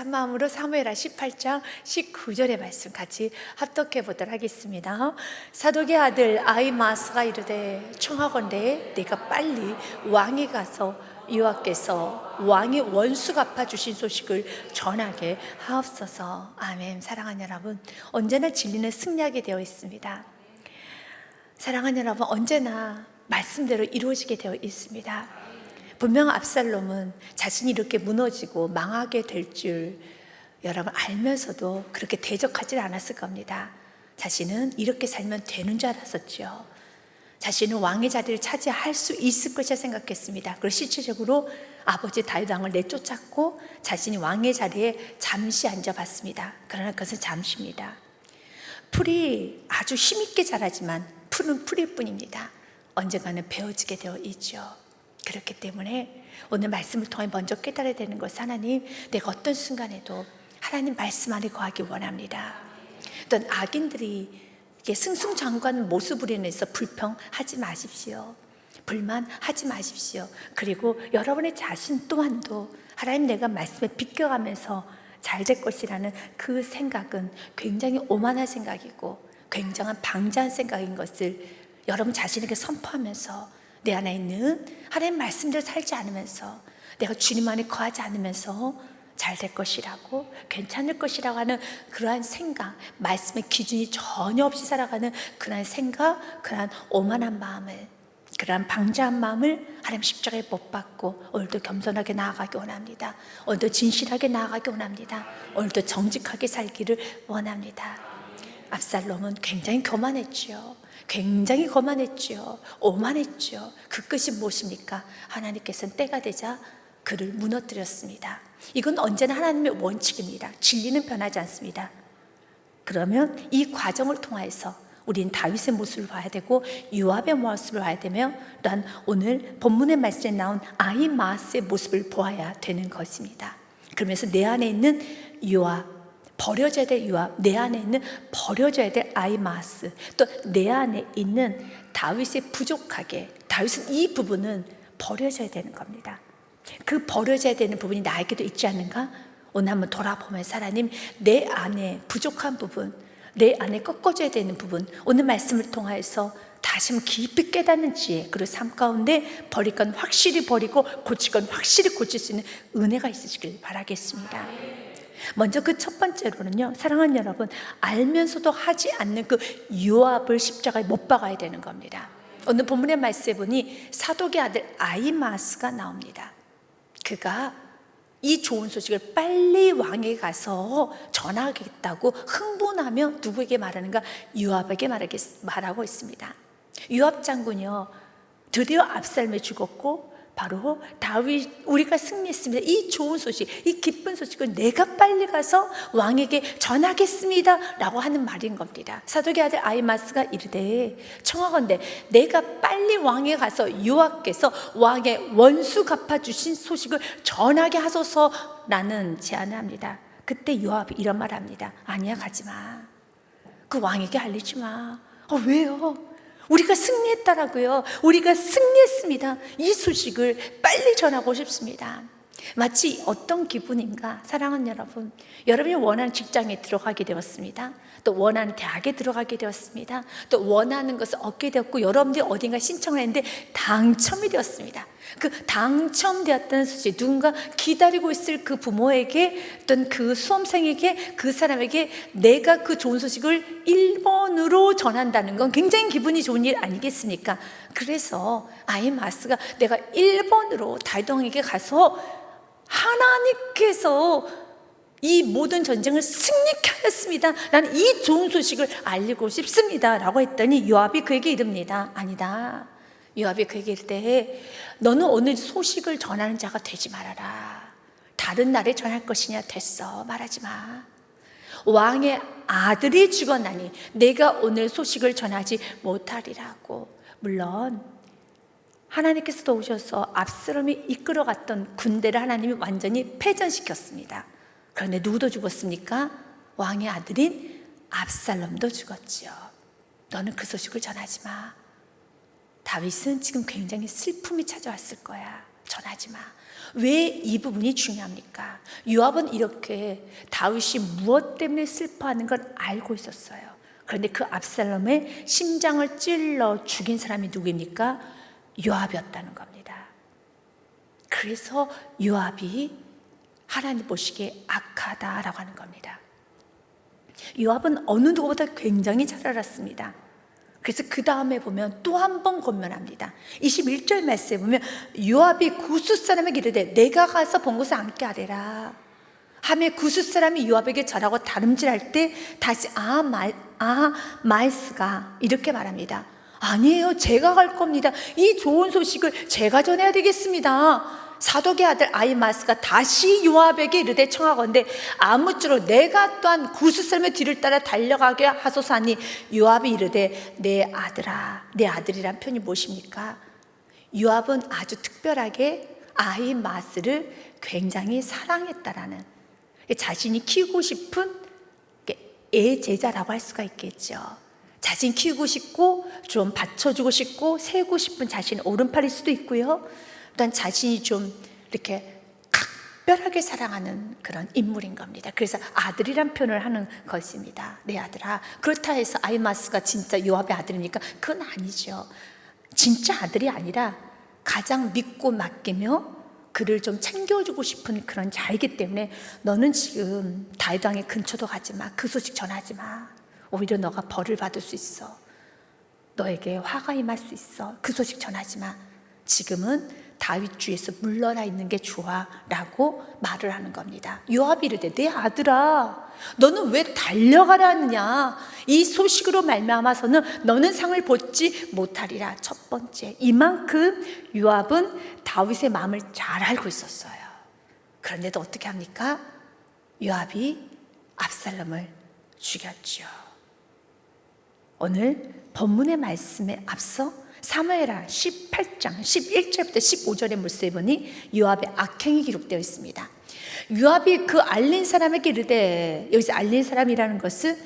한 마음으로 사무엘하 18장 19절의 말씀 같이 합독해 보도록 하겠습니다. 사독의 아들 아히마아스가 이르되 청하건대 내가 빨리 왕이 가서 여호와께서 왕의 원수 갚아주신 소식을 전하게 하옵소서. 아멘. 사랑하는 여러분, 언제나 진리는 승리하게 되어 있습니다. 사랑하는 여러분, 언제나 말씀대로 이루어지게 되어 있습니다. 분명 압살롬은 자신이 이렇게 무너지고 망하게 될 줄 여러분 알면서도 그렇게 대적하지 않았을 겁니다. 자신은 이렇게 살면 되는 줄 알았었죠. 자신은 왕의 자리를 차지할 수 있을 것이라 생각했습니다. 그리고 실질적으로 아버지 다윗 왕을 내쫓았고 자신이 왕의 자리에 잠시 앉아봤습니다. 그러나 그것은 잠시입니다. 풀이 아주 힘있게 자라지만 풀은 풀일 뿐입니다. 언젠가는 베어지게 되어 있죠. 그렇기 때문에 오늘 말씀을 통해 먼저 깨달아야 되는 것은 하나님, 내가 어떤 순간에도 하나님 말씀 안에 거하기 원합니다. 어떤 악인들이 승승장구하는 모습으로 인해서 불평하지 마십시오. 불만하지 마십시오. 그리고 여러분의 자신 또한도 하나님, 내가 말씀에 비껴가면서 잘 될 것이라는 그 생각은 굉장히 오만한 생각이고 굉장한 방자한 생각인 것을 여러분 자신에게 선포하면서 내 안에 있는 하나님 말씀대로 살지 않으면서, 내가 주님 안에 거하지 않으면서 잘 될 것이라고, 괜찮을 것이라고 하는 그러한 생각, 말씀의 기준이 전혀 없이 살아가는 그러한 생각, 그러한 오만한 마음을, 그러한 방자한 마음을 하나님 십자가에 못 박고 오늘도 겸손하게 나아가기 원합니다. 오늘도 진실하게 나아가기 원합니다. 오늘도 정직하게 살기를 원합니다. 압살롬은 굉장히 교만했지요. 굉장히 거만했지요. 오만했지요. 그 끝이 무엇입니까? 하나님께서는 때가 되자 그를 무너뜨렸습니다. 이건 언제나 하나님의 원칙입니다. 진리는 변하지 않습니다. 그러면 이 과정을 통해서 우리는 다윗의 모습을 봐야 되고 요압의 모습을 봐야 되며, 또한 오늘 본문의 말씀에 나온 아히마아스의 모습을 보아야 되는 것입니다. 그러면서 내 안에 있는 요압, 버려져야 될 요압, 내 안에 있는 버려져야 될 아히마아스, 또 내 안에 있는 다윗의 부족하게, 다윗은 이 부분은 버려져야 되는 겁니다. 그 버려져야 되는 부분이 나에게도 있지 않는가? 오늘 한번 돌아보면서 하나님, 내 안에 부족한 부분, 내 안에 꺾어져야 되는 부분, 오늘 말씀을 통해서 다시 한번 깊이 깨닫는 지혜, 그리고 삶 가운데 버릴 건 확실히 버리고 고칠 건 확실히 고칠 수 있는 은혜가 있으시길 바라겠습니다. 먼저 그 첫 번째로는요, 사랑하는 여러분, 알면서도 하지 않는 그 요압을 십자가에 못 박아야 되는 겁니다. 오늘 본문의 말씀에 보니 사독의 아들 아히마아스가 나옵니다. 그가 이 좋은 소식을 빨리 왕에게 가서 전하겠다고 흥분하며 누구에게 말하는가? 요압에게 말하고 있습니다. 요압 장군이요, 드디어 압살롬이 죽었고 바로 다윗, 우리가 승리했습니다. 이 좋은 소식, 이 기쁜 소식을 내가 빨리 가서 왕에게 전하겠습니다 라고 하는 말인 겁니다. 사독의 아들 아히마아스가 이르되 청하건대 내가 빨리 왕에 가서 요압께서 왕의 원수 갚아주신 소식을 전하게 하소서라는 제안을 합니다. 그때 요압이 이런 말을 합니다. 아니야, 가지마. 그 왕에게 알리지 마. 왜요? 우리가 승리했다라고요. 우리가 승리했습니다. 이 소식을 빨리 전하고 싶습니다. 마치 어떤 기분인가? 사랑하는 여러분, 여러분이 원하는 직장에 들어가게 되었습니다. 또 원하는 대학에 들어가게 되었습니다. 또 원하는 것을 얻게 되었고, 여러분들이 어딘가 신청을 했는데 당첨이 되었습니다. 그 당첨되었다는 소식, 누군가 기다리고 있을 그 부모에게, 어떤 그 수험생에게, 그 사람에게 내가 그 좋은 소식을 1번으로 전한다는 건 굉장히 기분이 좋은 일 아니겠습니까? 그래서 아히마아스가 내가 1번으로 다윗 왕에게 가서 하나님께서 이 모든 전쟁을 승리케 하였습니다, 나는 이 좋은 소식을 알리고 싶습니다 라고 했더니 요압이 그에게 이릅니다. 아니다. 요압이 그에게 이르되 너는 오늘 소식을 전하는 자가 되지 말아라. 다른 날에 전할 것이냐? 됐어, 말하지 마. 왕의 아들이 죽었나니 내가 오늘 소식을 전하지 못하리라고. 물론 하나님께서도 오셔서 압살롬이 이끌어갔던 군대를 하나님이 완전히 패전시켰습니다. 그런데 누구도 죽었습니까? 왕의 아들인 압살롬도 죽었지요. 너는 그 소식을 전하지 마. 다윗은 지금 굉장히 슬픔이 찾아왔을 거야. 전하지 마. 왜 이 부분이 중요합니까? 요압은 이렇게 다윗이 무엇 때문에 슬퍼하는 걸 알고 있었어요. 그런데 그 압살롬의 심장을 찔러 죽인 사람이 누구입니까? 요압이었다는 겁니다. 그래서 요압이 하나님 보시기에 악하다라고 하는 겁니다. 요압은 어느 누구보다 굉장히 잘 알았습니다. 그래서 그 다음에 보면 또 한 번 권면합니다. 21절 말씀에 보면 요압이 구스 사람에게 이르되 내가 가서 본 곳에 앉게 하리라 하며 구스 사람이 요압에게 절하고 다름질할 때 다시 마이스가 이렇게 말합니다. 아니에요, 제가 갈 겁니다. 이 좋은 소식을 제가 전해야 되겠습니다. 사독의 아들 아히마스가 다시 요압에게 이르되 청하건대 아무쪼록 내가 또한 구스 사람의 뒤를 따라 달려가게 하소서 하니 요압이 이르되 내 아들아. 내 아들이란 표현이 무엇입니까? 요압은 아주 특별하게 아히마스를 굉장히 사랑했다라는, 자신이 키우고 싶은 애 제자라고 할 수가 있겠죠. 자신 키우고 싶고 좀 받쳐주고 싶고 세우고 싶은 자신의 오른팔일 수도 있고요, 또한 자신이 좀 이렇게 각별하게 사랑하는 그런 인물인 겁니다. 그래서 아들이란 표현을 하는 것입니다. 내 아들아. 그렇다 해서 아히마스가 진짜 요압의 아들입니까? 그건 아니죠. 진짜 아들이 아니라 가장 믿고 맡기며 그를 좀 챙겨주고 싶은 그런 자이기 때문에 너는 지금 다윗 왕의 근처도 가지 마. 그 소식 전하지 마. 오히려 너가 벌을 받을 수 있어. 너에게 화가 임할 수 있어. 그 소식 전하지 마. 지금은 다윗 주에서 물러나 있는 게 좋아 라고 말을 하는 겁니다. 요압이 이르되 내 아들아, 너는 왜 달려가라 하느냐? 이 소식으로 말미암아서는 너는 상을 받지 못하리라. 첫 번째, 이만큼 요압은 다윗의 마음을 잘 알고 있었어요. 그런데도 어떻게 합니까? 요압이 압살롬을 죽였죠. 오늘 본문의 말씀에 앞서 사무엘하 18장 11절부터 15절의 말씀에 보니 요압의 악행이 기록되어 있습니다. 요압이 그 알린 사람에게 이르되, 여기서 알린 사람이라는 것은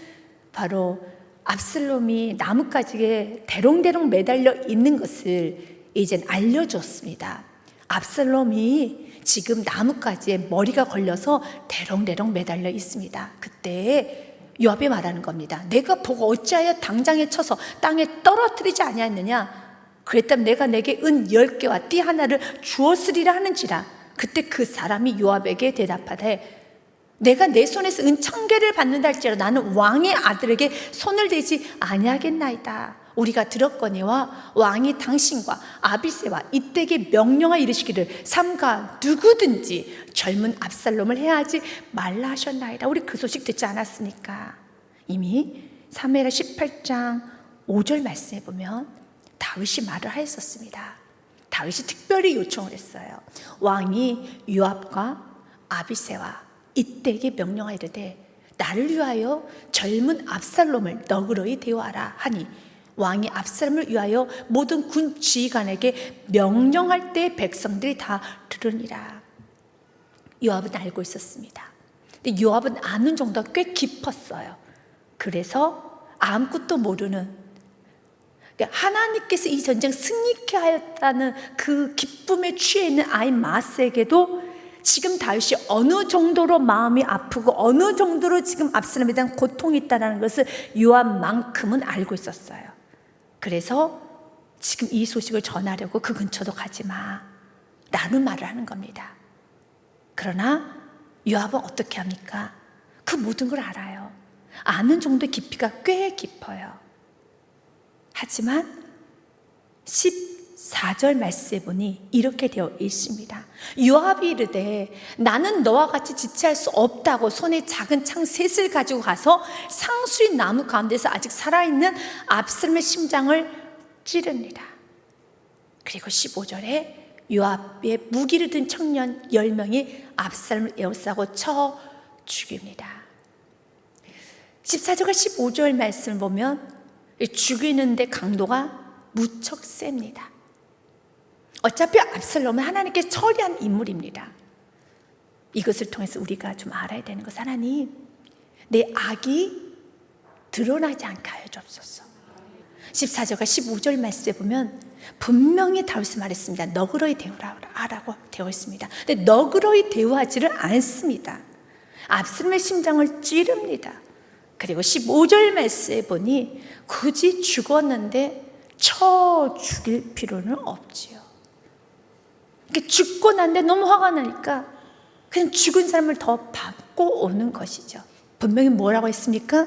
바로 압살롬이 나뭇가지에 대롱대롱 매달려 있는 것을 이젠 알려줬습니다. 압살롬이 지금 나뭇가지에 머리가 걸려서 대롱대롱 매달려 있습니다. 그때 요압이 말하는 겁니다. 내가 보고 어찌하여 당장에 쳐서 땅에 떨어뜨리지 아니하느냐? 그랬다면 내가 내게 은 10개와 띠 하나를 주었으리라 하는지라. 그때 그 사람이 요압에게 대답하되 내가 내 손에서 은 1000개를 받는다 할지라도 나는 왕의 아들에게 손을 대지 아니하겠나이다. 우리가 들었거니와 왕이 당신과 아비새와 이때게 명령하 이르시기를 삼가 누구든지 젊은 압살롬을 해하지 말라 하셨나이다. 우리 그 소식 듣지 않았습니까? 이미 사무엘하 18장 5절 말씀에 보면 다윗이 말을 하였었습니다. 다윗이 특별히 요청을 했어요. 왕이 요압과 아비새와 이때게 명령하 이르되 나를 위하여 젊은 압살롬을 너그러이 대우하라 하니 왕이 압살롬을 위하여 모든 군 지휘관에게 명령할 때 백성들이 다 들으니라. 요압은 알고 있었습니다. 근데 요압은 아는 정도가 꽤 깊었어요. 그래서 아무것도 모르는, 하나님께서 이 전쟁 승리케 하였다는 그 기쁨에 취해 있는 아히마스에게도 지금 다윗이 어느 정도로 마음이 아프고 어느 정도로 지금 압살롬에 대한 고통이 있다는 것을 요압만큼은 알고 있었어요. 그래서 지금 이 소식을 전하려고 그 근처도 가지 마 라는 말을 하는 겁니다. 그러나 요압은 어떻게 합니까? 그 모든 걸 알아요. 아는 정도의 깊이가 꽤 깊어요. 하지만 14절 말씀에 보니 이렇게 되어 있습니다. 요압이 이르되 나는 너와 같이 지체할 수 없다고 손에 작은 창 셋을 가지고 가서 상수리 나무 가운데서 아직 살아있는 압살롬의 심장을 찌릅니다. 그리고 15절에 요압의 무기를 든 청년 10명이 압살롬을 에워싸고 쳐 죽입니다. 14절과 15절 말씀을 보면 죽이는데 강도가 무척 셉니다. 어차피 압살롬은 하나님께 처리한 인물입니다. 이것을 통해서 우리가 좀 알아야 되는 것은 하나님, 내 악이 드러나지 않게 하여 주옵소서. 14절과 15절 말씀에 보면 분명히 다윗이 말했습니다. 너그러이 대우하라고 되어 있습니다. 근데 너그러이 대우하지를 않습니다. 압살롬의 심장을 찌릅니다. 그리고 15절 말씀에 보니 굳이 죽었는데 쳐 죽일 필요는 없지요. 죽고 난데 너무 화가 나니까 그냥 죽은 사람을 더 밟고 오는 것이죠. 분명히 뭐라고 했습니까?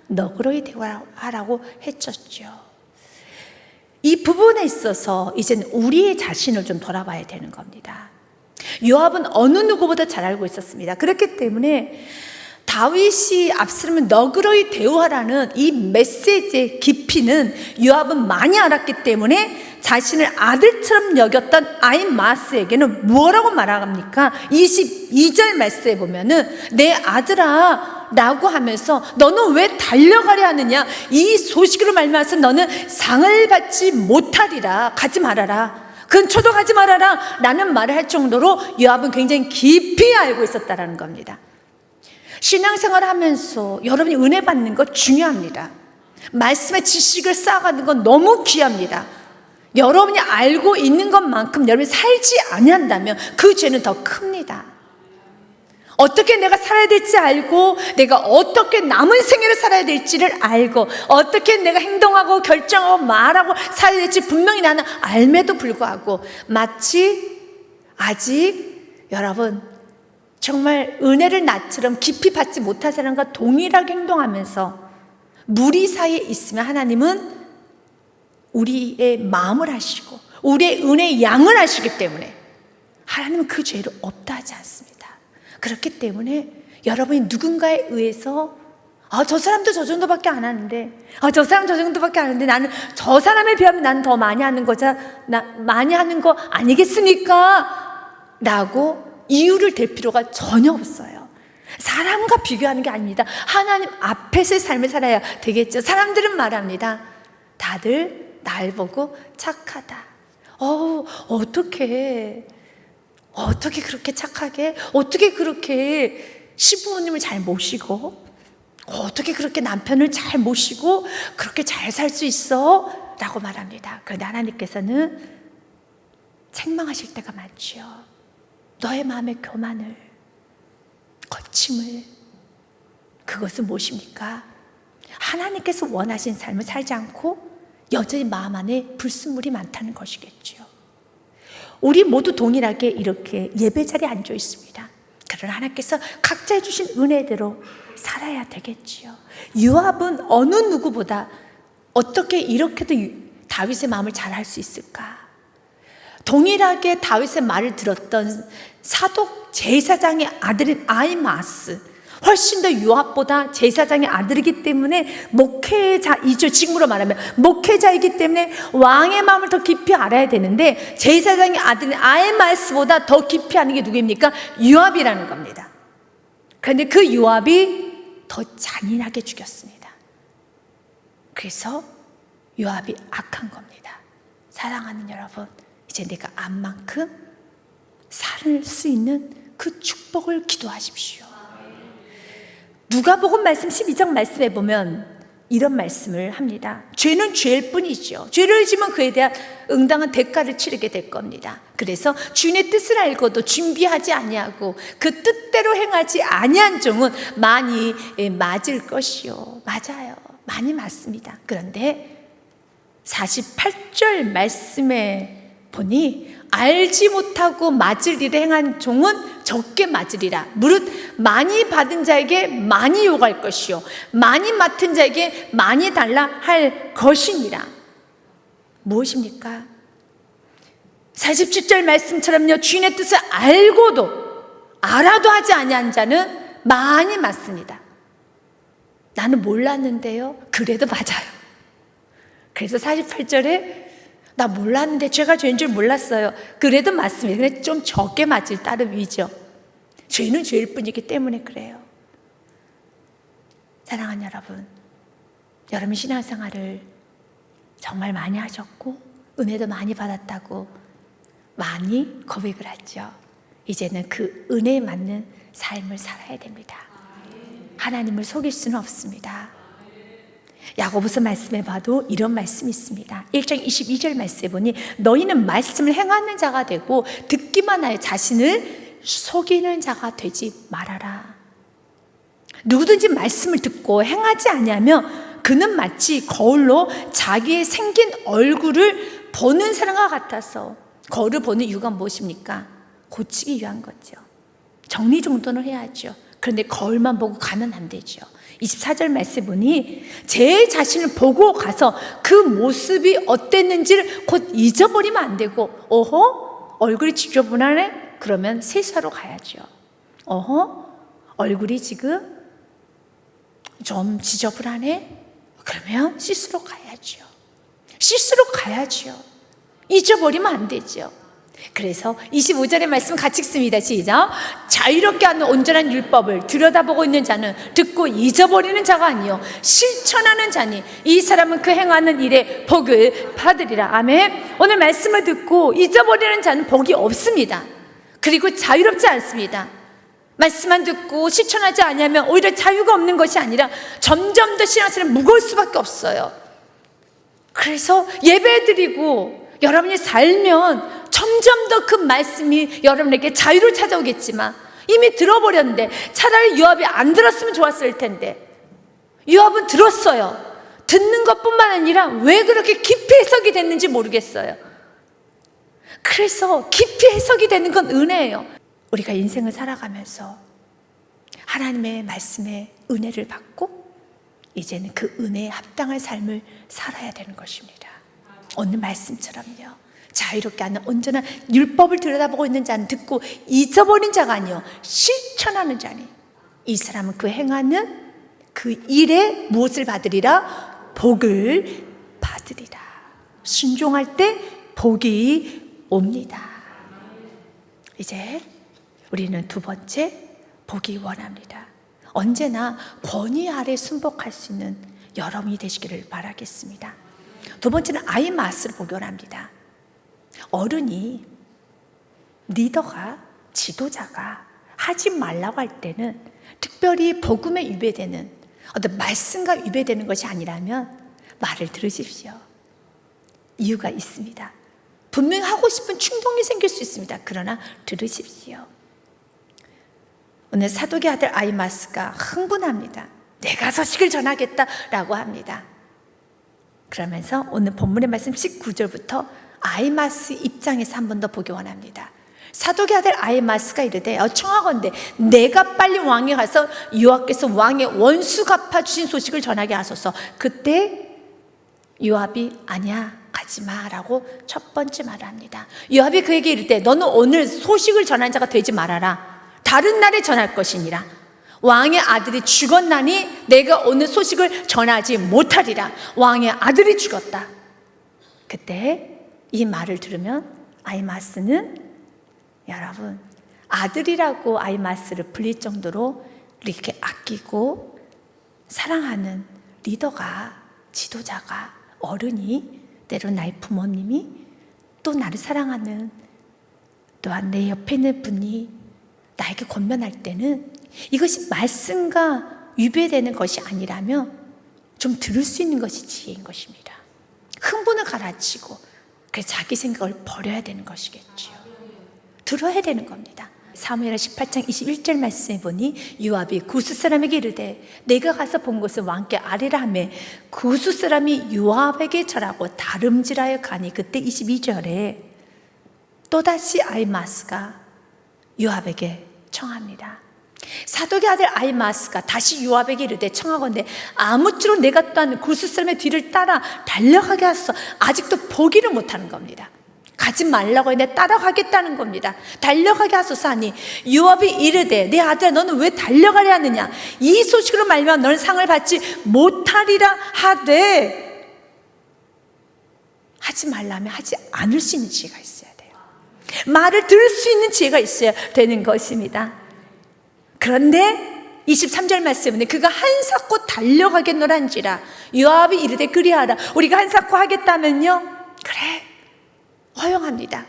너그러이 대우하라고 했었죠. 이 부분에 있어서 이제는 우리의 자신을 좀 돌아봐야 되는 겁니다. 요압은 어느 누구보다 잘 알고 있었습니다. 그렇기 때문에 다윗이 압살롬을 너그러이 대우하라는 이 메시지의 깊이는 요압은 많이 알았기 때문에 자신을 아들처럼 여겼던 아히마아스에게는 뭐라고 말합니까? 22절 말씀에 보면은 내 아들아 라고 하면서 너는 왜 달려가려 하느냐? 이 소식으로 말미암아서 너는 상을 받지 못하리라. 가지 말아라. 근처도 가지 말아라 라는 말을 할 정도로 요압은 굉장히 깊이 알고 있었다는 겁니다. 신앙생활을 하면서 여러분이 은혜 받는 거 중요합니다. 말씀의 지식을 쌓아가는 건 너무 귀합니다. 여러분이 알고 있는 것만큼 여러분이 살지 아니한다면 그 죄는 더 큽니다. 어떻게 내가 살아야 될지 알고 내가 어떻게 남은 생애를 살아야 될지를 알고 어떻게 내가 행동하고 결정하고 말하고 살아야 될지 분명히 나는 알매도 불구하고 마치 아직 여러분 정말 은혜를 나처럼 깊이 받지 못한 사람과 동일하게 행동하면서 무리 사이에 있으면 하나님은 우리의 마음을 아시고 우리의 은혜의 양을 아시기 때문에 하나님은 그 죄를 없다 하지 않습니다. 그렇기 때문에 여러분이 누군가에 의해서 저 사람도 저 정도밖에 안 하는데 저 사람 저 정도밖에 안 하는데 나는 저 사람에 비하면 나는 더 많이 하는 많이 하는 거 아니겠습니까? 라고 이유를 댈 필요가 전혀 없어요. 사람과 비교하는 게 아닙니다. 하나님 앞에서의 삶을 살아야 되겠죠. 사람들은 말합니다. 다들 날 보고 착하다. 어떻게 그렇게 착하게, 어떻게 그렇게 시부모님을 잘 모시고, 어떻게 그렇게 남편을 잘 모시고 그렇게 잘 살 수 있어? 라고 말합니다. 그런데 하나님께서는 책망하실 때가 많지요. 너의 마음의 교만을, 거침을, 그것은 무엇입니까? 하나님께서 원하신 삶을 살지 않고 여전히 마음 안에 불순물이 많다는 것이겠죠. 우리 모두 동일하게 이렇게 예배 자리에 앉아 있습니다. 그러나 하나님께서 각자 주신 은혜대로 살아야 되겠지요. 요압은 어느 누구보다 어떻게 이렇게도 다윗의 마음을 잘 알 수 있을까? 동일하게 다윗의 말을 들었던 사독 제사장의 아들인 아히마아스, 훨씬 더 요압보다 제사장의 아들이기 때문에 목회자이죠. 지금으로 말하면 목회자이기 때문에 왕의 마음을 더 깊이 알아야 되는데 제사장의 아들인 아히마아스보다 더 깊이 아는 게 누구입니까? 요압이라는 겁니다. 그런데 그 요압이 더 잔인하게 죽였습니다. 그래서 요압이 악한 겁니다. 사랑하는 여러분, 이제 내가 안 만큼 살 수 있는 그 축복을 기도하십시오. 누가복음 말씀 12장 말씀에 보면 이런 말씀을 합니다. 죄는 죄일 뿐이죠. 죄를 지면 그에 대한 응당한 대가를 치르게 될 겁니다. 그래서 주인의 뜻을 알고도 준비하지 아니하고 그 뜻대로 행하지 아니한 종은 많이 맞을 것이요. 맞아요. 많이 맞습니다. 그런데 48절 말씀에 보니 알지 못하고 맞을 일을 행한 종은 적게 맞으리라. 무릇 많이 받은 자에게 많이 요구할 것이요 많이 맡은 자에게 많이 달라 할 것이니라. 무엇입니까? 47절 말씀처럼요, 주인의 뜻을 알아도 하지 아니한 자는 많이 맞습니다. 나는 몰랐는데요, 그래도 맞아요. 그래서 48절에 나 몰랐는데 죄가 죄인 줄 몰랐어요. 그래도 맞습니다. 근데 좀 적게 맞을 따름이죠. 죄는 죄일 뿐이기 때문에 그래요. 사랑하는 여러분, 여러분 신앙생활을 정말 많이 하셨고 은혜도 많이 받았다고 많이 고백을 하죠. 이제는 그 은혜에 맞는 삶을 살아야 됩니다. 하나님을 속일 수는 없습니다. 야고보서 말씀에 봐도 이런 말씀이 있습니다. 1장 22절 말씀에 보니 너희는 말씀을 행하는 자가 되고 듣기만 하여 자신을 속이는 자가 되지 말아라. 누구든지 말씀을 듣고 행하지 아니하면 그는 마치 거울로 자기의 생긴 얼굴을 보는 사람과 같아서, 거울을 보는 이유가 무엇입니까? 고치기 위한 거죠. 정리정돈을 해야죠. 그런데 거울만 보고 가면 안 되죠. 24절 말씀 보니 제 자신을 보고 가서 그 모습이 어땠는지를 곧 잊어버리면 안 되고, 얼굴이 지저분하네? 그러면 세수하러 가야죠. 얼굴이 지금 좀 지저분하네? 그러면 씻으러 가야죠. 잊어버리면 안 되죠. 그래서 25절의 말씀 같이 읽습니다. 시작. 자유롭게 하는 온전한 율법을 들여다보고 있는 자는 듣고 잊어버리는 자가 아니요 실천하는 자니 이 사람은 그 행하는 일에 복을 받으리라. 아멘. 오늘 말씀을 듣고 잊어버리는 자는 복이 없습니다. 그리고 자유롭지 않습니다. 말씀만 듣고 실천하지 않으면 오히려 자유가 없는 것이 아니라 점점 더 신앙생활이 무거울 수밖에 없어요. 그래서 예배드리고 여러분이 살면 점점 더 그 말씀이 여러분에게 자유를 찾아오겠지만 이미 들어버렸는데, 차라리 요압이 안 들었으면 좋았을 텐데 요압은 들었어요. 듣는 것뿐만 아니라 왜 그렇게 깊이 해석이 됐는지 모르겠어요. 그래서 깊이 해석이 되는 건 은혜예요. 우리가 인생을 살아가면서 하나님의 말씀에 은혜를 받고 이제는 그 은혜에 합당한 삶을 살아야 되는 것입니다. 오늘 말씀처럼요, 자유롭게 하는 온전한 율법을 들여다보고 있는 자는 듣고 잊어버린 자가 아니요 실천하는 자니 이 사람은 그 행하는 그 일에 무엇을 받으리라? 복을 받으리라. 순종할 때 복이 옵니다. 이제 우리는 두 번째, 보기 원합니다. 언제나 권위 아래 순복할 수 있는 여러분이 되시기를 바라겠습니다. 두 번째는 아이마스를 보기 원합니다. 어른이, 리더가, 지도자가 하지 말라고 할 때는 특별히 복음에 위배되는 어떤 말씀과 위배되는 것이 아니라면 말을 들으십시오. 이유가 있습니다. 분명히 하고 싶은 충동이 생길 수 있습니다. 그러나 들으십시오. 오늘 사독의 아들 아이마스가 흥분합니다. 내가 소식을 전하겠다라고 합니다. 그러면서 오늘 본문의 말씀 19절부터 아이마스 입장에서 한 번 더 보기 원합니다. 사독의 아들 아이마스가 이르되 청하건대 내가 빨리 왕에 가서 요압께서 왕의 원수 갚아주신 소식을 전하게 하소서. 그때 요압이 아니야 가지마 라고 첫 번째 말을 합니다. 요압이 그에게 이르되 너는 오늘 소식을 전한 자가 되지 말아라. 다른 날에 전할 것이니라. 왕의 아들이 죽었나니 내가 오늘 소식을 전하지 못하리라. 왕의 아들이 죽었다. 그때 이 말을 들으면 아이마스는, 여러분, 아들이라고 아이마스를 불릴 정도로 이렇게 아끼고 사랑하는 리더가, 지도자가, 어른이, 때론 나의 부모님이, 또 나를 사랑하는 또한 내 옆에 있는 분이 나에게 권면할 때는 이것이 말씀과 위배되는 것이 아니라면 좀 들을 수 있는 것이 지혜인 것입니다. 흥분을 가라앉히고 그래서 자기 생각을 버려야 되는 것이겠죠. 들어야 되는 겁니다. 사무엘하 18장 21절 말씀에 보니 요압이 구스 사람에게 이르되 내가 가서 본 것을 왕께 아뢰라 하며 구스 사람이 요압에게 절하고 다름질하여 가니 그때 22절에 또다시 아이마스가 요압에게 청합니다. 사독의 아들 아이마스가 다시 요압에게 이르되 청하건대 아무쪼록 내가 또한 구스 사람의 뒤를 따라 달려가게 하소서. 아직도 포기를 못하는 겁니다. 가지 말라고 했는데 따라가겠다는 겁니다. 달려가게 하소서 하니 요압이 이르되 내 아들아 너는 왜 달려가려 하느냐. 이 소식으로 말미암아 너는 상을 받지 못하리라 하되, 하지 말라면 하지 않을 수 있는 지혜가 있어야 돼요. 말을 들을 수 있는 지혜가 있어야 되는 것입니다. 그런데 23절 말씀은 그가 한사코 달려가겠노란지라. 요압이 이르되 그리하라. 우리가 한사코 하겠다면요, 그래 허용합니다.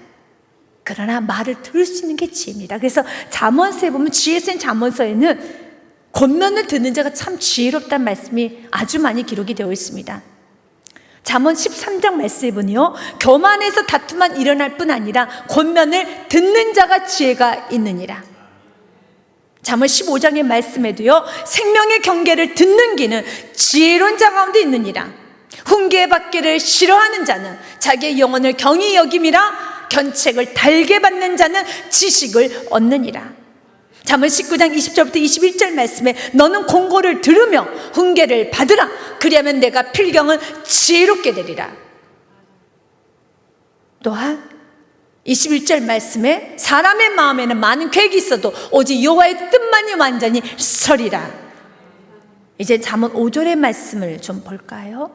그러나 말을 들을 수 있는 게 지혜입니다. 그래서 잠언서에 보면 지혜 쓴 잠언서에는 권면을 듣는 자가 참 지혜롭다는 말씀이 아주 많이 기록이 되어 있습니다. 잠언 13장 말씀에 보니요, 교만에서 다툼만 일어날 뿐 아니라 권면을 듣는 자가 지혜가 있느니라. 잠언 15장의 말씀에도요, 생명의 경계를 듣는 귀는 지혜로운 자 가운데 있느니라. 훈계받기를 싫어하는 자는 자기의 영혼을 경히 여김이라. 견책을 달게 받는 자는 지식을 얻느니라. 잠언 19장 20절부터 21절 말씀에 너는 공고를 들으며 훈계를 받으라. 그리하면 내가 필경은 지혜롭게 되리라. 또한 21절 말씀에 사람의 마음에는 많은 계획이 있어도 오직 여호와의 뜻만이 완전히 서리라. 이제 잠언 5절의 말씀을 좀 볼까요?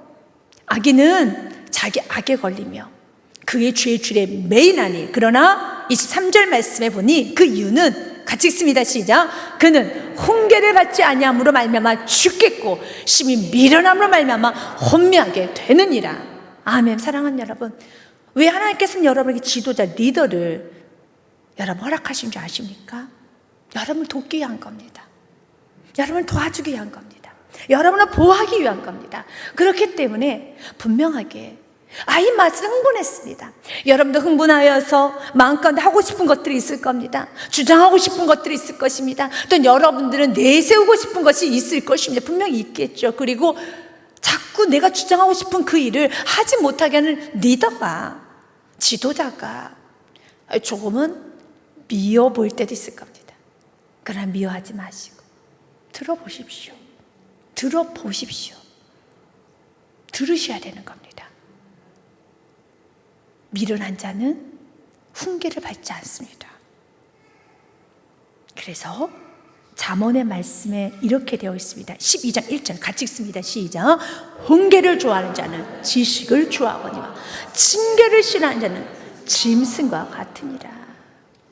악인은 자기 악에 걸리며 그의 죄의 줄에 매이나니, 그러나 23절 말씀에 보니 그 이유는 같이 읽습니다. 시작. 그는 훈계를 받지 아니함으로 말미암아 죽겠고 심히 미련함으로 말미암아 혼미하게 되느니라. 아멘. 사랑하는 여러분, 왜 하나님께서는 여러분에게 지도자, 리더를 여러분 허락하신 줄 아십니까? 여러분을 돕기 위한 겁니다. 여러분을 도와주기 위한 겁니다. 여러분을 보호하기 위한 겁니다. 그렇기 때문에 분명하게 아히마스는 흥분했습니다. 여러분도 흥분하여서 마음가운데 하고 싶은 것들이 있을 겁니다. 주장하고 싶은 것들이 있을 것입니다. 또 여러분들은 내세우고 싶은 것이 있을 것입니다. 분명히 있겠죠. 그리고 자꾸 내가 주장하고 싶은 그 일을 하지 못하게 하는 리더가, 지도자가 조금은 미워 보일 때도 있을 겁니다. 그러나 미워하지 마시고 들어보십시오. 들으셔야 되는 겁니다. 미련한 자는 훈계를 받지 않습니다. 그래서 잠언의 말씀에 이렇게 되어 있습니다. 12장 1절 같이 읽습니다. 시작. 훈계를 좋아하는 자는 지식을 좋아하거니와 징계를 싫어하는 자는 짐승과 같으니라.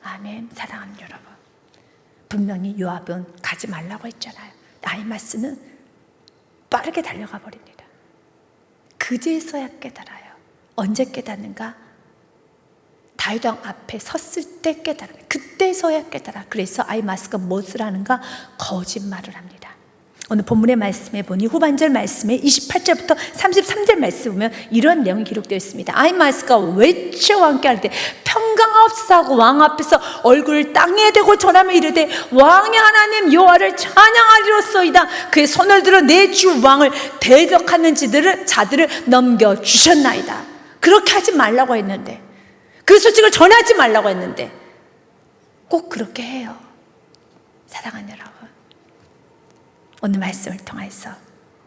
아멘. 사랑하는 여러분, 분명히 요압은 가지 말라고 했잖아요. 아히마스는 빠르게 달려가 버립니다. 그제서야 깨달아요. 언제 깨닫는가? 다윗왕 앞에 섰을 때 깨달아요. 그때서야 깨달아. 그래서 아히마스가 무엇을 하는가? 거짓말을 합니다. 오늘 본문의 말씀에 보니 후반절 말씀에 28절부터 33절 말씀 보면 이런 내용이 기록되어 있습니다. 아히마스가 외쳐 왕께 할 때 평강하옵소서 하고 왕 앞에서 얼굴을 땅에 대고 전하며 이르되 왕의 하나님 여호와를 찬양하리로소이다. 그의 손을 들어 내 주 왕을 대적하는 자들을 넘겨주셨나이다. 그렇게 하지 말라고 했는데, 그 소식을 전하지 말라고 했는데 꼭 그렇게 해요. 사랑하는 여러분, 오늘 말씀을 통해서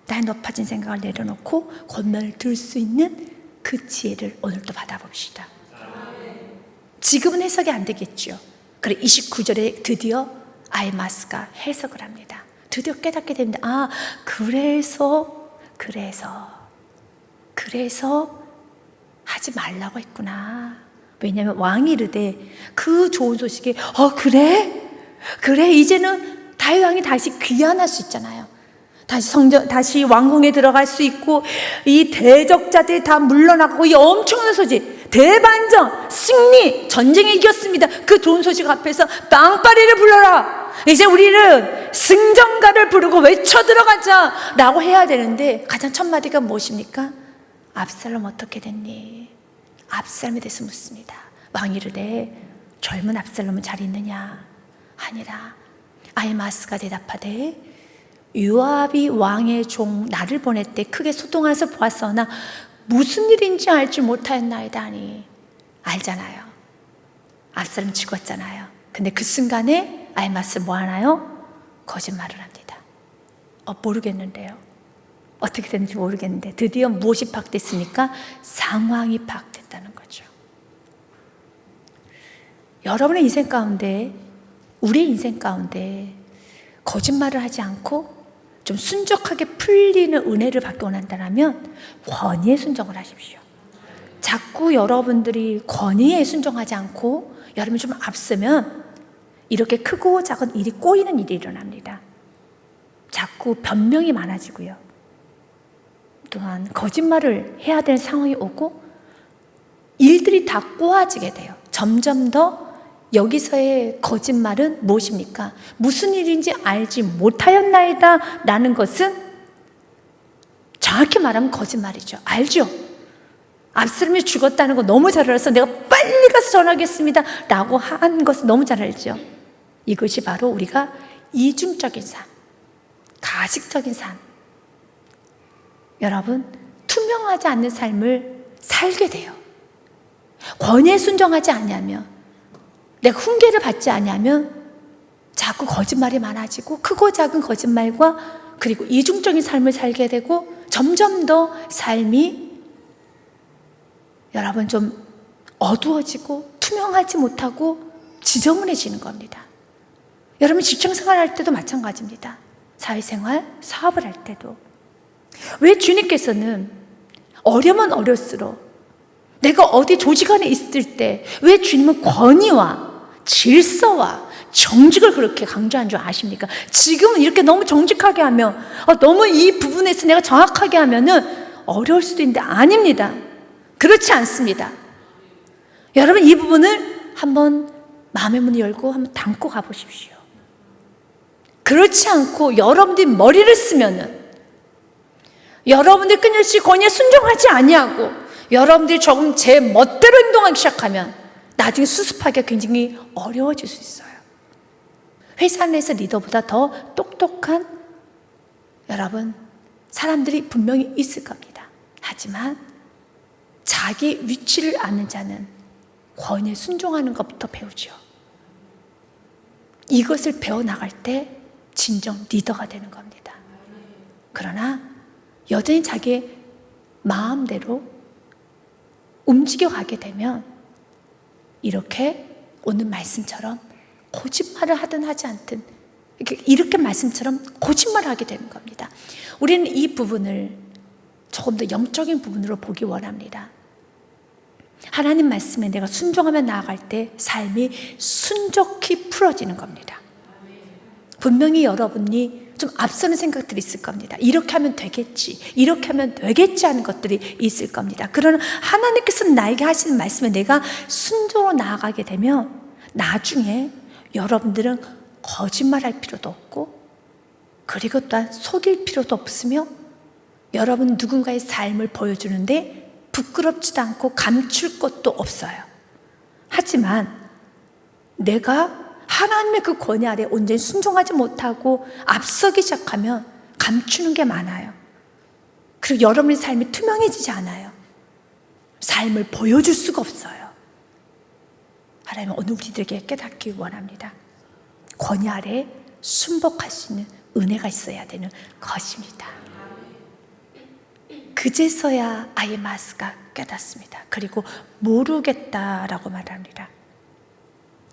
나의 높아진 생각을 내려놓고 권면을 들을 수 있는 그 지혜를 오늘도 받아봅시다. 지금은 해석이 안 되겠죠. 그래 29절에 드디어 아히마스가 해석을 합니다. 드디어 깨닫게 됩니다. 아, 그래서 하지 말라고 했구나. 왜냐하면 왕이 이르되 그 좋은 소식에 그래 이제는 다윗 왕이 다시 귀환할 수 있잖아요. 다시 왕궁에 들어갈 수 있고 이 대적자들이 다 물러나고 이 엄청난 소식, 대반전, 승리, 전쟁에 이겼습니다. 그 좋은 소식 앞에서 빵빠리를 불러라. 이제 우리는 승전가를 부르고 외쳐 들어가자 라고 해야 되는데 가장 첫 마디가 무엇입니까? 압살롬 어떻게 됐니? 압살롬에 대해서 묻습니다. 왕이 이르되 젊은 압살롬은 잘 있느냐? 아니라 아히마스가 대답하되 요압이 왕의 종 나를 보냈대 크게 소동해서 보았으나 무슨 일인지 알지 못하였나이다 하니. 알잖아요. 압살롬 죽었잖아요. 근데 그 순간에 아히마스 뭐 하나요? 거짓말을 합니다. 모르겠는데요. 어떻게 됐는지 모르겠는데 드디어 무엇이 파악됐습니까? 상황이 파악됐다는 거죠. 여러분의 인생 가운데, 우리의 인생 가운데 거짓말을 하지 않고 좀 순적하게 풀리는 은혜를 받기 원한다면 권위에 순종을 하십시오. 자꾸 여러분들이 권위에 순종하지 않고 여러분이 좀 앞서면 이렇게 크고 작은 일이 꼬이는 일이 일어납니다. 자꾸 변명이 많아지고요. 또한 거짓말을 해야 될 상황이 오고 일들이 다 꼬아지게 돼요. 점점 더 여기서의 거짓말은 무엇입니까? 무슨 일인지 알지 못하였나이다 라는 것은 정확히 말하면 거짓말이죠. 알죠? 압살롬이 죽었다는 거 너무 잘 알아서 내가 빨리 가서 전하겠습니다 라고 한 것을 너무 잘 알죠. 이것이 바로 우리가 이중적인 삶, 가식적인 삶, 여러분 투명하지 않는 삶을 살게 돼요. 권위에 순종하지 않냐면, 내가 훈계를 받지 않냐면 자꾸 거짓말이 많아지고 크고 작은 거짓말과 그리고 이중적인 삶을 살게 되고 점점 더 삶이 여러분 좀 어두워지고 투명하지 못하고 지저분해지는 겁니다. 여러분 직장생활 할 때도 마찬가지입니다. 사회생활, 사업을 할 때도. 왜 주님께서는 어려면 어릴수록 내가 어디 조직 안에 있을 때 왜 주님은 권위와 질서와 정직을 그렇게 강조한 줄 아십니까? 지금은 이렇게 너무 정직하게 하면 너무 이 부분에서 내가 정확하게 하면은 어려울 수도 있는데 아닙니다. 그렇지 않습니다. 여러분 이 부분을 한번 마음의 문을 열고 한번 담고 가보십시오. 그렇지 않고 여러분들이 머리를 쓰면은, 여러분들이 끊임없이 권위에 순종하지 아니하고 여러분들이 조금 제 멋대로 행동하기 시작하면 나중에 수습하기가 굉장히 어려워질 수 있어요. 회사 내에서 리더보다 더 똑똑한 여러분 사람들이 분명히 있을 겁니다. 하지만 자기 위치를 아는 자는 권위에 순종하는 것부터 배우죠. 이것을 배워나갈 때 진정 리더가 되는 겁니다. 그러나 여전히 자기 마음대로 움직여가게 되면 이렇게 오늘 말씀처럼 거짓말을 하든 하지 않든 이렇게 말씀처럼 거짓말을 하게 되는 겁니다. 우리는 이 부분을 조금 더 영적인 부분으로 보기 원합니다. 하나님 말씀에 내가 순종하며 나아갈 때 삶이 순적히 풀어지는 겁니다. 분명히 여러분이 좀 앞서는 생각들이 있을 겁니다. 이렇게 하면 되겠지, 이렇게 하면 되겠지 하는 것들이 있을 겁니다. 그러나 하나님께서 나에게 하시는 말씀에 내가 순종으로 나아가게 되면 나중에 여러분들은 거짓말할 필요도 없고 그리고 또한 속일 필요도 없으며 여러분 누군가의 삶을 보여주는데 부끄럽지도 않고 감출 것도 없어요. 하지만 내가 하나님의 그 권위 아래 온전히 순종하지 못하고 앞서기 시작하면 감추는 게 많아요. 그리고 여러분의 삶이 투명해지지 않아요. 삶을 보여줄 수가 없어요. 하나님은 오늘 우리들에게 깨닫기 원합니다. 권위 아래 순복할 수 있는 은혜가 있어야 되는 것입니다. 그제서야 아히마아스가 깨닫습니다. 그리고 모르겠다라고 말합니다.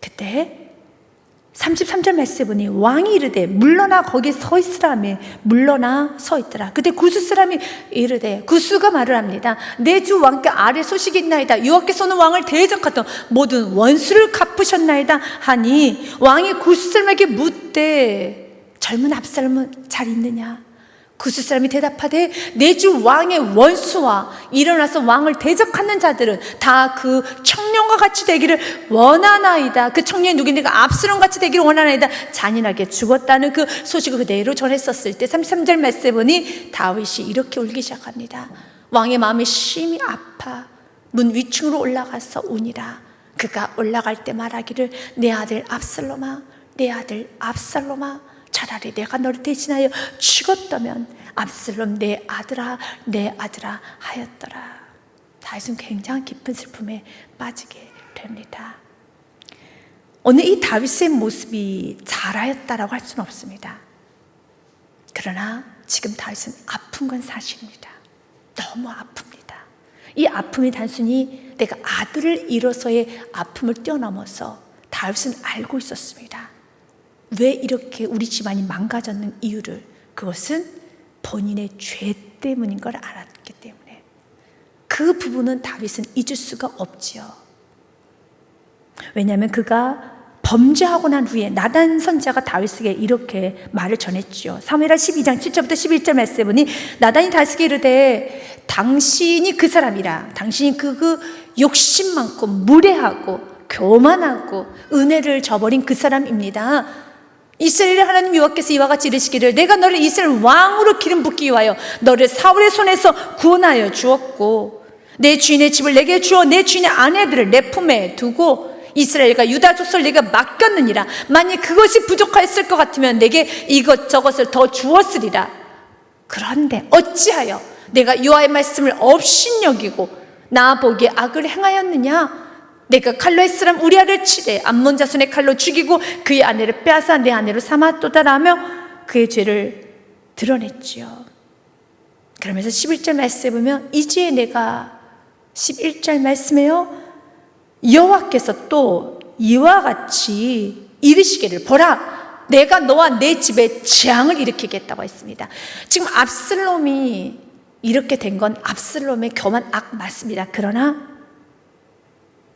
그때 33절 말씀에 보니 왕이 이르되 물러나 거기 서 있으라며 물러나 서 있더라. 그때 구스 사람이 이르되, 구스가 말을 합니다. 내 주 왕께 아뢰 소식이 있나이다. 여호와께서는 왕을 대적하던 모든 원수를 갚으셨나이다 하니 왕이 구스 사람에게 묻되 젊은 압살롬은 잘 있느냐? 구스 사람이 대답하되 내 주 왕의 원수와 일어나서 왕을 대적하는 자들은 다 그 청년과 같이 되기를 원하나이다. 그 청년이 누구인가? 압살롬 같이 되기를 원하나이다. 잔인하게 죽었다는 그 소식을 그대로 전했었을 때 33절 말씀에 보니 다윗이 이렇게 울기 시작합니다. 왕의 마음이 심히 아파 문 위층으로 올라가서 우니라. 그가 올라갈 때 말하기를 내 아들 압살롬아, 내 아들 압살롬아, 차라리 내가 너를 대신하여 죽었다면 압살롬 내 아들아, 내 아들아 하였더라. 다윗은 굉장히 깊은 슬픔에 빠지게 됩니다. 오늘 이 다윗의 모습이 잘하였다라고 할 수는 없습니다. 그러나 지금 다윗은 아픈 건 사실입니다. 너무 아픕니다. 이 아픔이 단순히 내가 아들을 잃어서의 아픔을 뛰어넘어서 다윗은 알고 있었습니다. 왜 이렇게 우리 집안이 망가졌는 이유를, 그것은 본인의 죄 때문인 걸 알았기 때문에 그 부분은 다윗은 잊을 수가 없지요. 왜냐하면 그가 범죄하고 난 후에 나단 선지자가 다윗에게 이렇게 말을 전했죠. 사무엘하 12장 7절부터 11절 말씀에 보니 나단이 다윗에게 이르되 당신이 그 사람이라, 당신이 그 욕심 많고 무례하고 교만하고 은혜를 저버린 그 사람입니다. 이스라엘 하나님 여호와께서 이와 같이 이르시기를 내가 너를 이스라엘 왕으로 기름 붓기 위하여 너를 사울의 손에서 구원하여 주었고 내 주인의 집을 내게 주어 내 주인의 아내들을 내 품에 두고 이스라엘과 유다 족속을 내가 맡겼느니라. 만일 그것이 부족하였을 것 같으면 내게 이것저것을 더 주었으리라. 그런데 어찌하여 내가 여호와의 말씀을 업신여기고 나 보기에 악을 행하였느냐? 내가 칼로 햇사람 우리아를 치되 암몬 자손의 칼로 죽이고 그의 아내를 빼앗아 내 아내로 삼았도다라며 그의 죄를 드러냈지요. 그러면서 11절 말씀에 보면 이제 내가 11절 말씀에요 여호와께서 또 이와 같이 이르시기를 보라 내가 너와 내 집에 재앙을 일으키겠다고 했습니다. 지금 압살롬이 이렇게 된 건 압살롬의 교만 악 맞습니다. 그러나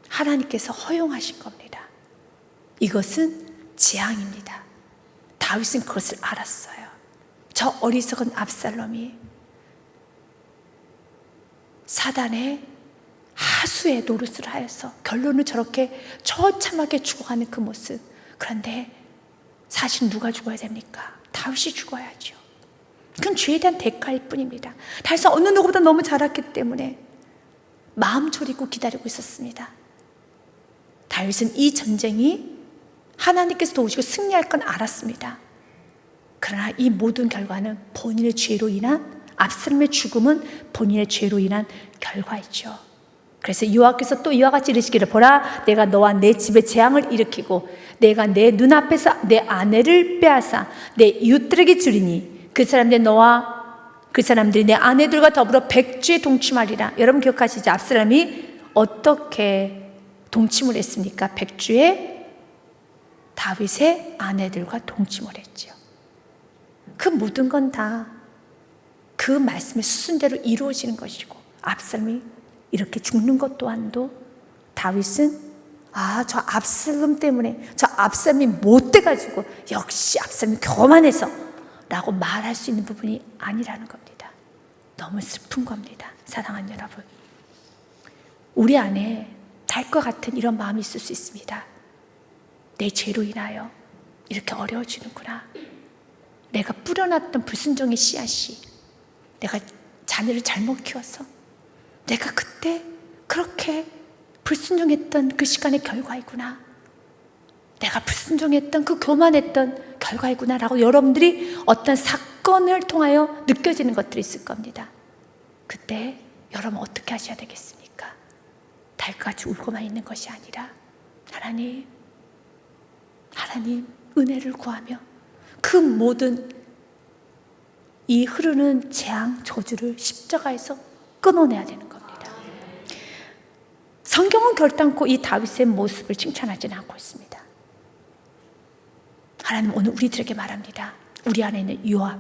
하나님께서 허용하신 겁니다. 이것은 재앙입니다. 다윗은 그것을 알았어요. 저 어리석은 압살롬이 사단의 하수의 노릇을 하여서 결론은 저렇게 처참하게 죽어가는 그 모습. 그런데 사실 누가 죽어야 됩니까? 다윗이 죽어야죠. 그건 죄에 대한 대가일 뿐입니다. 다윗은 어느 누구보다 너무 잘했기 때문에 마음 졸이고 기다리고 있었습니다. 다윗은 이 전쟁이 하나님께서 도우시고 승리할 건 알았습니다. 그러나 이 모든 결과는 본인의 죄로 인한 압살롬의 죽음은 본인의 죄로 인한 결과이죠. 그래서 여호와께서 또 이와 같이 이르시기를 보라 내가 너와 내 집에 재앙을 일으키고 내가 내 눈앞에서 내 아내를 빼앗아 내 이웃들에게 주리니 그 사람들이 내 아내들과 더불어 백주에 동침하리라. 여러분 기억하시죠? 압살롬이 어떻게 동침을 했습니까? 백주에 다윗의 아내들과 동침을 했죠. 그 모든 건 다 그 말씀의 수순대로 이루어지는 것이고 압살롬이 이렇게 죽는 것 또한도 다윗은 저 압살롬 때문에 저 압살롬이 못돼가지고 역시 압살롬이 교만해서 라고 말할 수 있는 부분이 아니라는 겁니다. 너무 슬픈 겁니다. 사랑하는 여러분, 우리 안에 달과 같은 이런 마음이 있을 수 있습니다. 내 죄로 인하여 이렇게 어려워지는구나. 내가 뿌려놨던 불순종의 씨앗이 내가 자녀를 잘못 키워서 내가 그때 그렇게 불순종했던 그 시간의 결과이구나. 내가 불순종했던 그 교만했던 결과이구나 라고 여러분들이 어떤 사건을 통하여 느껴지는 것들이 있을 겁니다. 그때 여러분 어떻게 하셔야 되겠습니까? 달같이 울고만 있는 것이 아니라 하나님 은혜를 구하며 그 모든 이 흐르는 재앙 저주를 십자가에서 끊어내야 되는 겁니다. 성경은 결단코 이 다윗의 모습을 칭찬하지는 않고 있습니다. 하나님 오늘 우리들에게 말합니다. 우리 안에 있는 요압,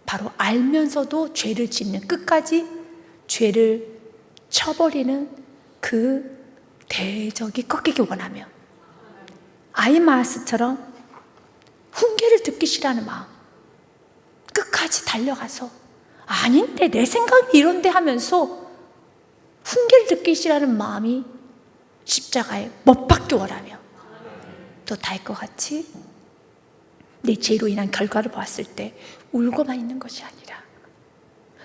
바로 알면서도 죄를 짓는, 끝까지 죄를 쳐버리는 그 대적이 꺾이기 원하며 아히마아스처럼 훈계를 듣기 싫어하는 마음, 끝까지 달려가서 아닌데 내 생각이 이런데 하면서 훈계를 듣기 싫어하는 마음이 십자가에 못 박기 원하며 또 다윗과 같이 내 죄로 인한 결과를 보았을 때 울고만 있는 것이 아니라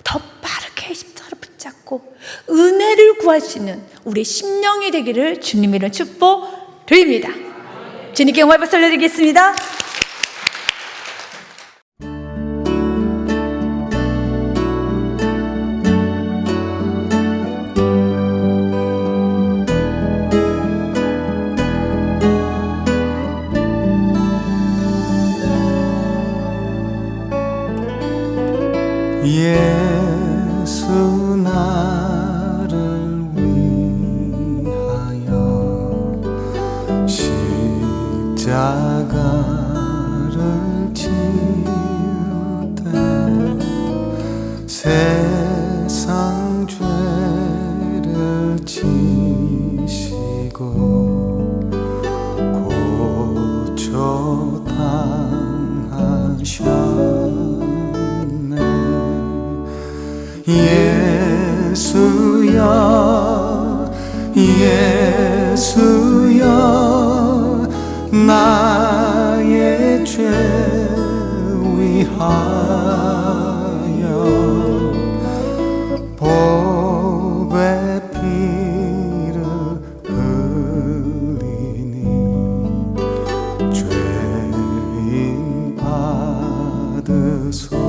더 빠르게 십자가를 붙잡고 은혜를 구할 수 있는 우리 심령이 되기를 주님 이름 축복드립니다. 주님께 영광 박수 올려드리겠습니다. 예수 나를 위하여 십자가를 지우되 세상 죄를 지시고 고초 당하셨네. 예수야 예수야 예수여 나의 죄 위하여 보배 피를 흘리니 죄인 받으소서.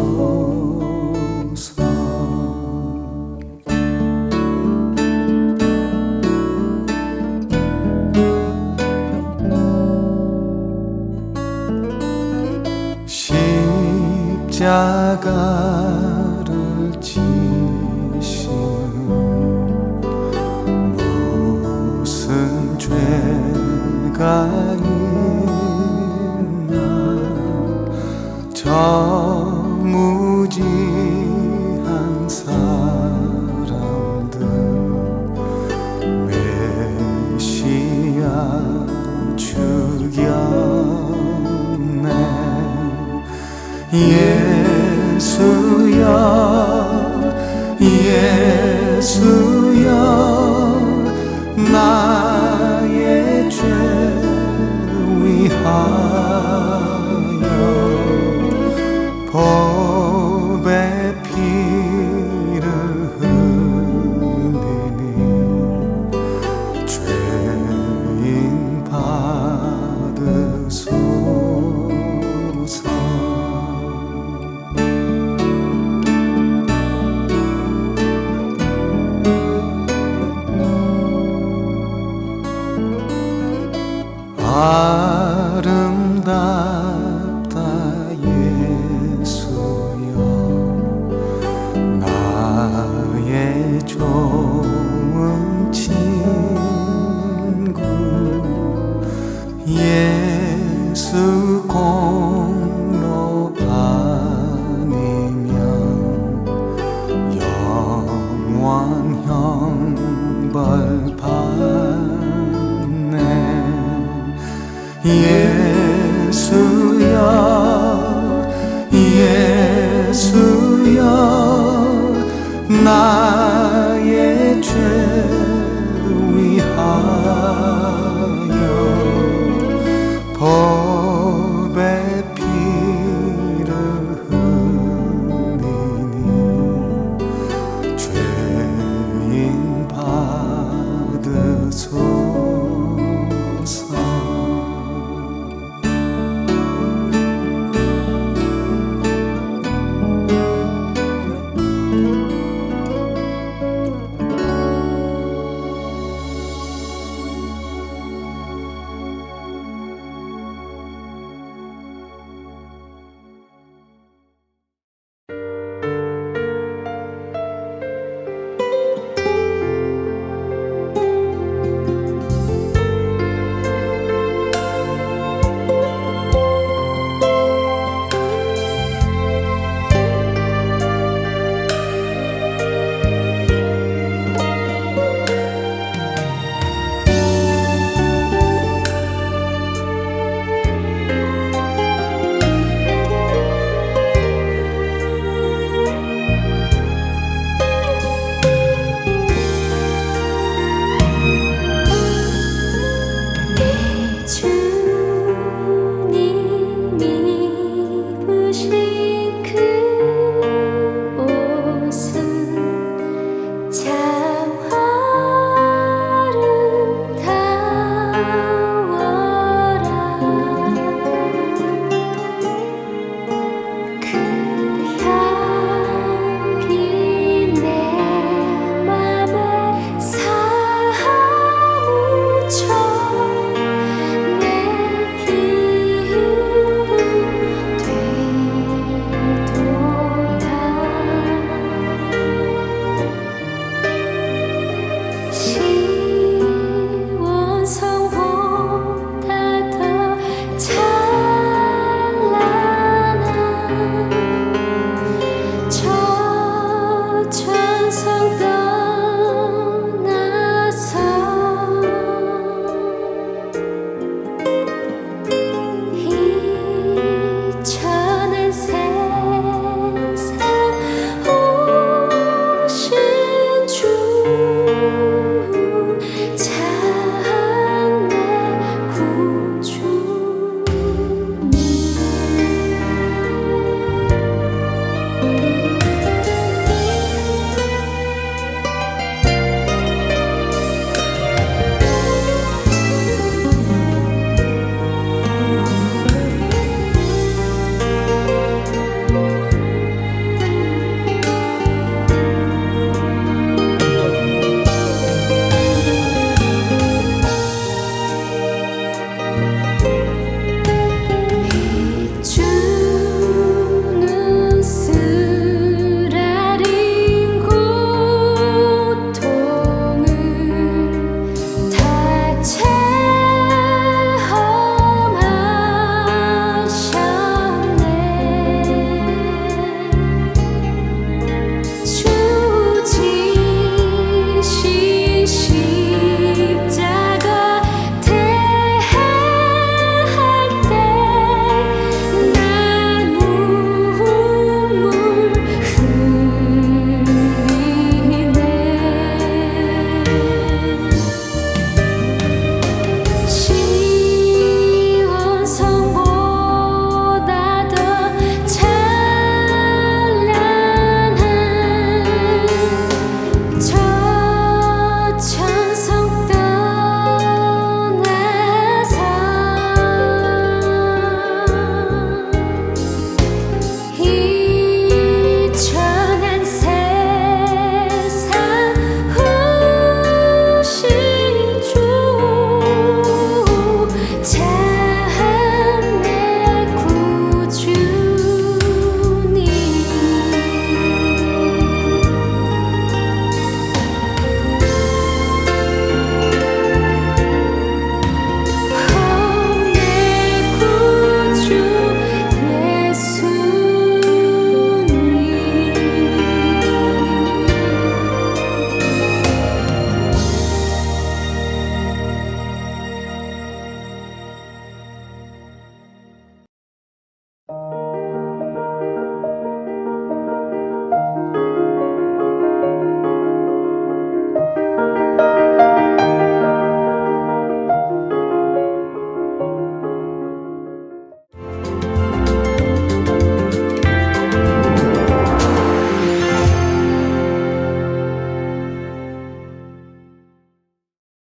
십자가를 지시는 무슨 죄가 있나 저 무지한 사람들 메시아 죽였네. 예수여 예수여 나의 죄 위하여 보배 피를 흘리니 죄인 받으소서. 아름답다 예수여 나의 좋은 친구 예수 공로 아니면 영원 형벌 받네. 예수여 예수여 나의 죄 위하여